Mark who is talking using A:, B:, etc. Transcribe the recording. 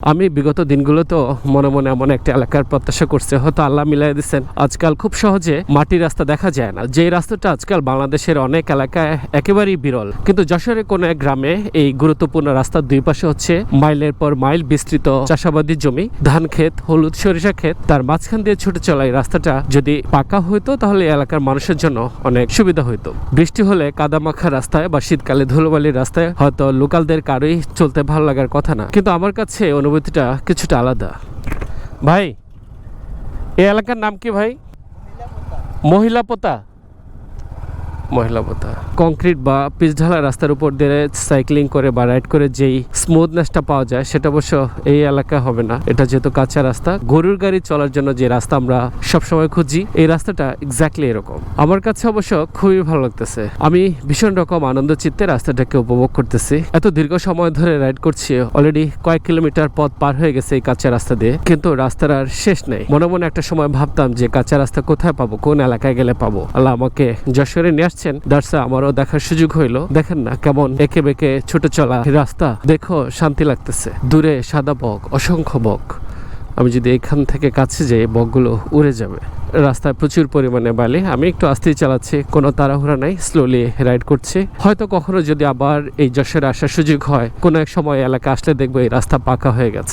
A: আমি বিগত দিনগুলোতেও মনে মনে এমন একটা এলাকার প্রত্যাশা করছি, হয়তো আল্লাহ মিলাই দিচ্ছেন। আজকাল খুব সহজে মাটির রাস্তা দেখা যায় না, যে রাস্তাটা আজকাল বাংলাদেশের অনেক এলাকায় একেবারেই বিরল। কিন্তু যশোরের কোনো এক গ্রামে এই গুরুত্বপূর্ণ রাস্তার দুই পাশে হচ্ছে মাইলের পর মাইল বিস্তৃত চাষাবাদী জমি, ধান ক্ষেত, হলুদ সরিষা ক্ষেত। তার মাঝখান দিয়ে ছুটে চলা এই রাস্তাটা যদি পাকা হইতো তাহলে এলাকার মানুষের জন্য অনেক সুবিধা হইতো। বৃষ্টি হলে কাদামাখা রাস্তায় বা শীতকালে ধুলোবালির রাস্তায় হয়তো লোকালদের কারোই চলতে ভালো লাগার কথা না, কিন্তু আমার কাছে অনুভূতিটা কিছুটা আলাদা। ভাই, এই এলাকার নাম কি ভাই? মহিলাপোতা। মহিলাপোতা। কংক্রিট বা পিচঢালা রাস্তার উপর দিয়ে সাইক্লিং করে বা রাইড করে যেই স্মুথনেসটা পাওয়া যায় সেটা অবশ্য এই এলাকা হবে না। এটা যেহেতু কাঁচা রাস্তা, গরুর গাড়ি চলার জন্য যে রাস্তা আমরা সবসময় খুঁজি, এই রাস্তাটা এক্স্যাক্টলি এরকম। আমার কাছে অবশ্য খুবই ভালো লাগতেছে। আমি ভীষণ রকম আনন্দ চিত্তে রাস্তাটাকে উপভোগ করতেছি। এত দীর্ঘ সময় ধরে রাইড করছি, অলরেডি কয়েক কিলোমিটার পথ পার হয়ে গেছে এই কাঁচা রাস্তা দিয়ে, কিন্তু রাস্তার আর শেষ নেই। মনে মনে একটা সময় ভাবতাম যে কাঁচা রাস্তা কোথায় পাবো, কোন এলাকায় গেলে পাবো। আল্লাহ আমাকে যশোরে নিয়ে আসছেন, দার্সা আমারও দেখার সুযোগ হইলো। দেখেন না কেমন একে বেঁকে ছুটে চলা রাস্তা, দেখো শান্তি লাগতেছে। দূরে সাদা বক, অসংখ্য বক। আমি যদি এখান থেকে কাছে যাই বকগুলো উড়ে যাবে। রাস্তায় প্রচুর পরিমাণে বালি। আমি একটু আস্তেই চালাচ্ছি, কোনো তাড়াহুড়া নাই, স্লোলি রাইড করছি। হয়তো কখনো যদি আবার এই যশোরে আসার সুযোগ হয়, কোনো এক সময় এলাকা আসলে দেখবো এই রাস্তা পাকা হয়ে গেছে।